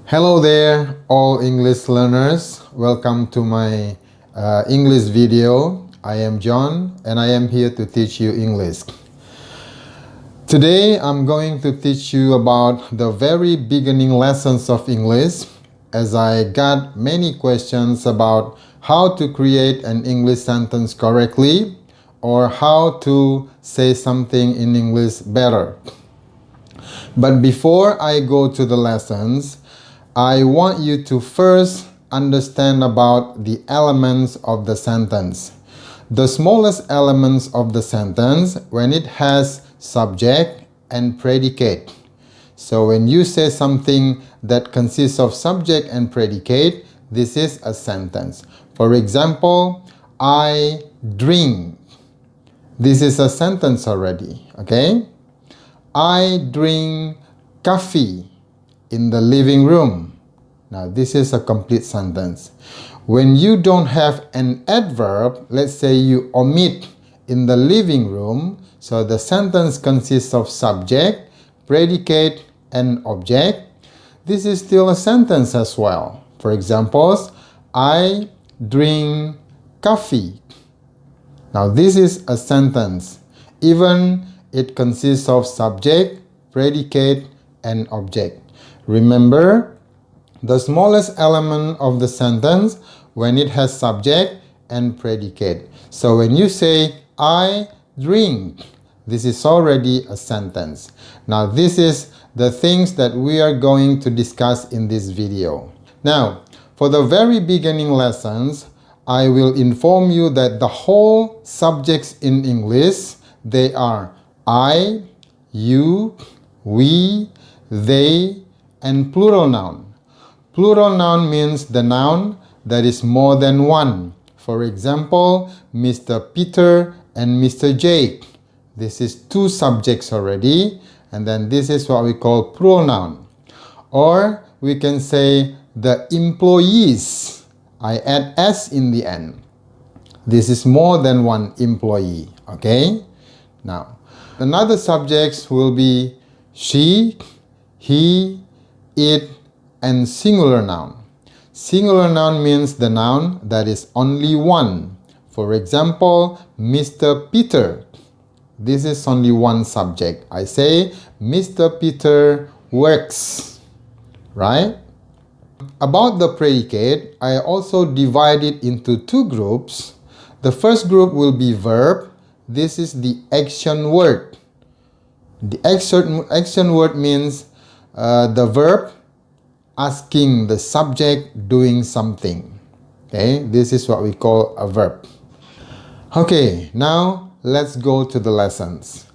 Hello there, all English learners. Welcome to my English video. I am John and I am here to teach you English. Today I'm going to teach you about the very beginning lessons of English, as I got many questions about how to create an English sentence correctly or how to say something in English better. But before I go to the lessons, I want you to first understand about the elements of the sentence. The smallest elements of the sentence when it has subject and predicate. So when you say something that consists of subject and predicate, this is a sentence. For example, I drink. This is a sentence already, okay? I drink coffee in the living room. Now this is a complete sentence. When you don't have an adverb, let's say you omit in the living room, so the sentence consists of subject, predicate, and object. This is still a sentence as well. For examples, I drink coffee. Now this is a sentence. Even it consists of subject, predicate, and object. Remember, the smallest element of the sentence when it has subject and predicate. So when you say, I drink, this is already a sentence. Now this is the things that we are going to discuss in this video. Now, for the very beginning lessons, I will inform you that the whole subjects in English, they are I, you, we, they, and plural noun. Plural noun means the noun that is more than one. For example, Mr. Peter and Mr. Jake. This is two subjects already, and then this is what we call plural noun. Or we can say the employees. I add s in the end. This is more than one employee, okay? Now, another subjects will be she, he, it, and singular noun. Singular noun means the noun that is only one. For example, Mr. Peter. This is only one subject. I say, Mr. Peter works, right? About the predicate, I also divide it into two groups. The first group will be verb. This is the action word. The action word means the verb asking the subject doing something. Okay, this is what we call a verb. Okay, now let's go to the lessons.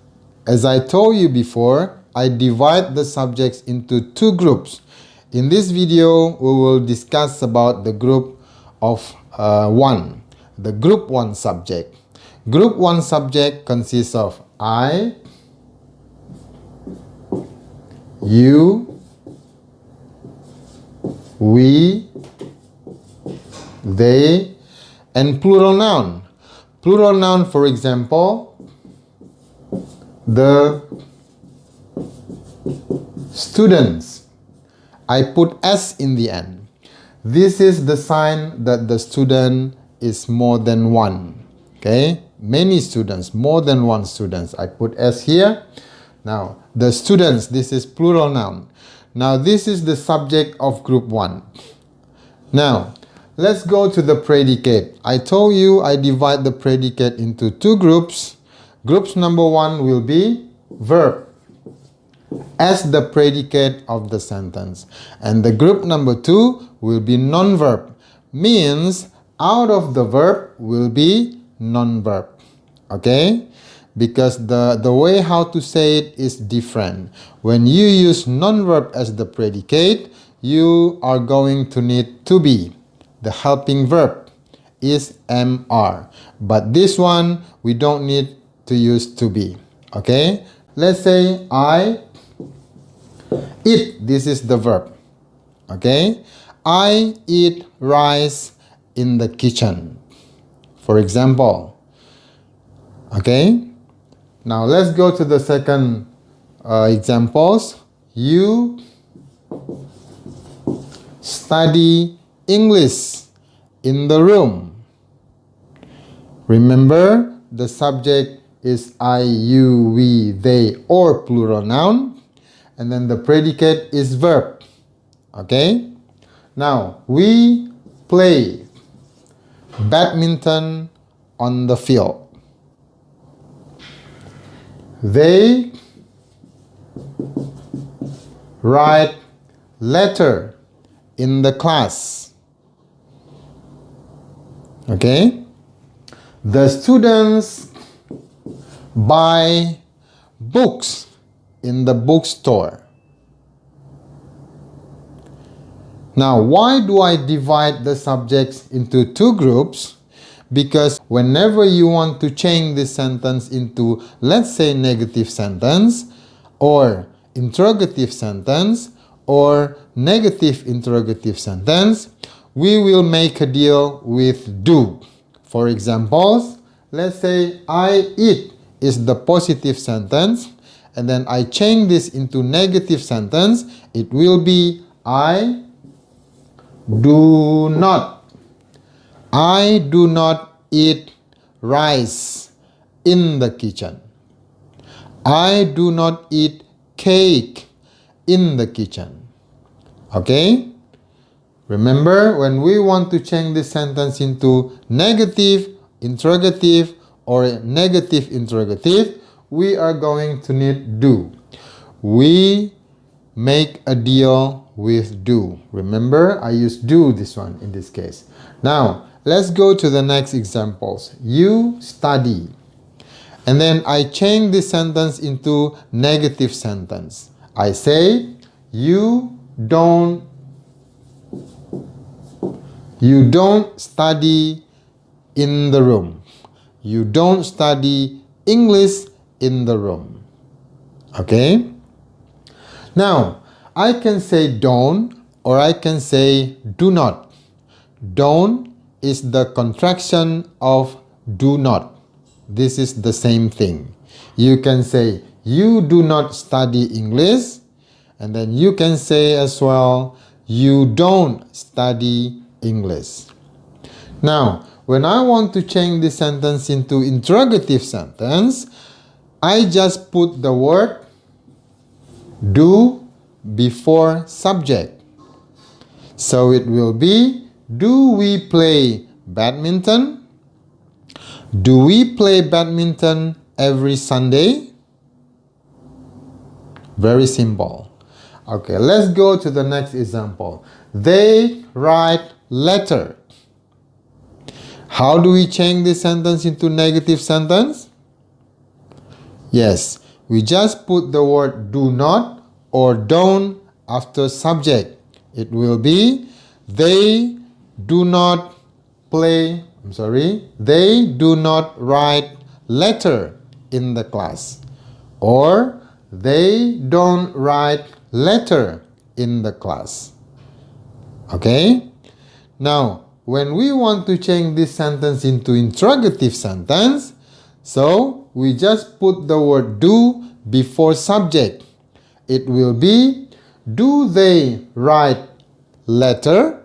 As I told you before, I divide the subjects into two groups. In this video, we will discuss about the group of one, the group one subject. Group one subject consists of I, you, we, they, and plural noun. Plural noun, for example, the students. I put s in the end. This is the sign that the student is more than one. Okay, many students, more than one students. I put s here. Now, the students, this is plural noun. Now, this is the subject of group 1. Now, let's go to the predicate. I told you I divide the predicate into two groups. Groups number 1 will be verb as the predicate of the sentence. And the group number 2 will be non-verb. Means out of the verb will be non-verb. Okay? Because the way how to say it is different. When you use non-verb as the predicate, you are going to need to be. The helping verb is MR. But this one, we don't need to use to be. Okay? Let's say I eat. This is the verb. Okay? I eat rice in the kitchen. For example. Okay? Now let's go to the second examples. You study English in the room. Remember, the subject is I, you, we, they, or plural noun. And then the predicate is verb. Okay? Now, we play badminton on the field. They write letter in the class. Okay? The students buy books in the bookstore. Now, why do I divide the subjects into two groups? Because whenever you want to change this sentence into, let's say, negative sentence, or interrogative sentence, or negative interrogative sentence, we will make a deal with do. For examples, let's say I eat is the positive sentence, and then I change this into negative sentence, it will be I do not eat rice in the kitchen. I do not eat cake in the kitchen. Okay? Remember, when we want to change this sentence into negative interrogative or negative interrogative, we are going to need do. We make a deal with do. Remember, I use do this one in this case. Now, let's go to the next examples. You study. And then I change this sentence into negative sentence. I say, you don't study in the room. You don't study English in the room. Okay? Now, I can say don't or I can say do not. Don't is the contraction of do not. This is the same thing. You can say you do not study English, and then you can say as well you don't study English. Now, when I want to change this sentence into interrogative sentence, I just put the word do before subject. So it will be, do we play badminton? Do we play badminton every Sunday? Very simple. Okay, let's go to the next example. They write letter. How do we change this sentence into negative sentence? Yes, we just put the word do not or don't after subject. It will be, they do not write letter in the class, or they don't write letter in the class. Okay? Now, when we want to change this sentence into interrogative sentence, so we just put the word do before subject. It will be, do they write letter?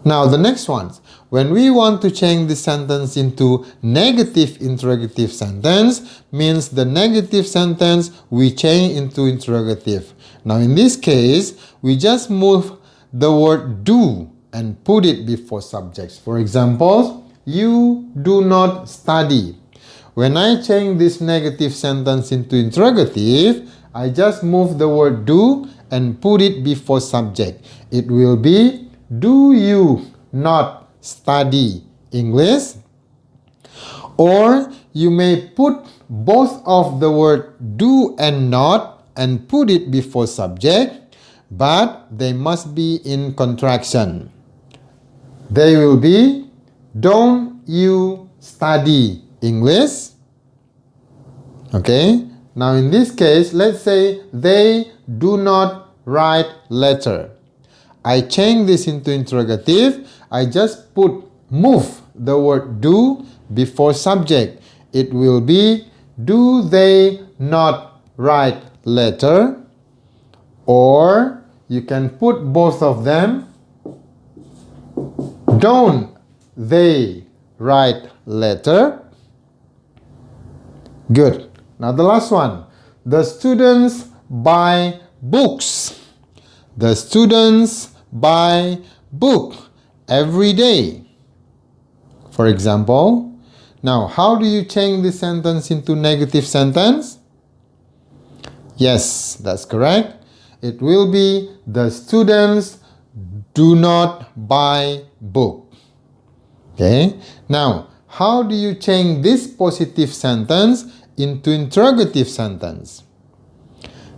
Now the next one, when we want to change this sentence into negative interrogative sentence, means the negative sentence we change into interrogative. Now in this case, we just move the word do and put it before subjects. For example, you do not study. When I change this negative sentence into interrogative, I just move the word do and put it before subject. It will be, do you not study English? Or you may put both of the word do and not and put it before subject, but they must be in contraction. They will be, don't you study English? Okay, now in this case, let's say they do not write letter. I change this into interrogative. I just move the word do before subject. It will be, do they not write letter? Or you can put both of them. Don't they write letter? Good. Now the last one. The students buy books. The students buy book every day. For example, now how do you change this sentence into negative sentence? Yes, that's correct. It will be the students do not buy book. Okay. Now, how do you change this positive sentence into interrogative sentence?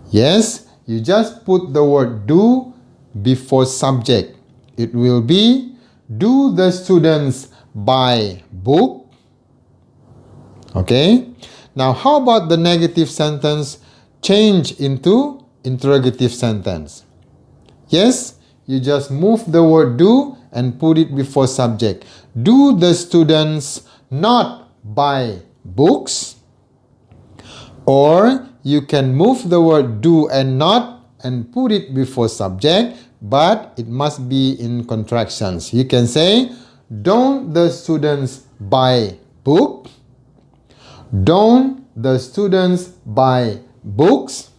Yes, you just put the word do before subject. It will be, do the students buy book? Okay. Now, how about the negative sentence change into interrogative sentence? Yes, you just move the word do and put it before subject. Do the students not buy books? Or you can move the word do and not and put it before subject, but it must be in contractions. You can say, don't the students buy book? Don't the students buy books?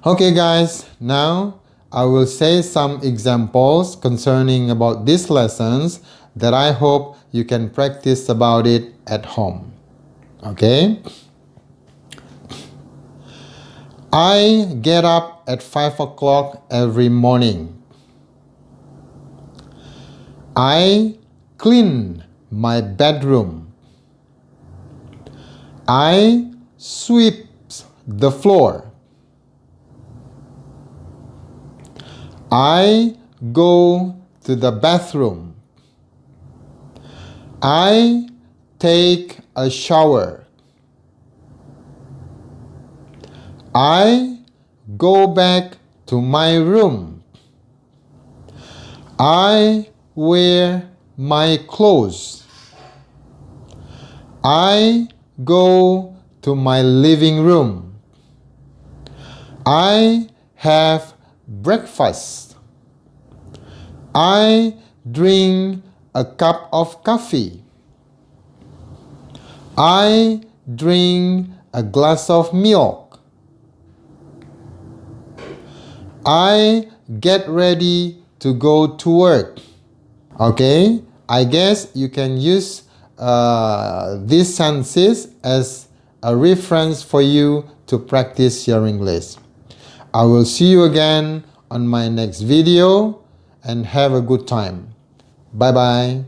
Okay guys, now I will say some examples concerning about these lessons that I hope you can practice about it at home. Okay? I get up at 5 o'clock every morning. I clean my bedroom. I sweep the floor. I go to the bathroom. I take a shower. I go back to my room. I wear my clothes. I go to my living room. I have breakfast. I drink a cup of coffee. I drink a glass of milk. I get ready to go to work. Okay, I guess you can use these sentences as a reference for you to practice your English. I will see you again on my next video and have a good time. Bye bye.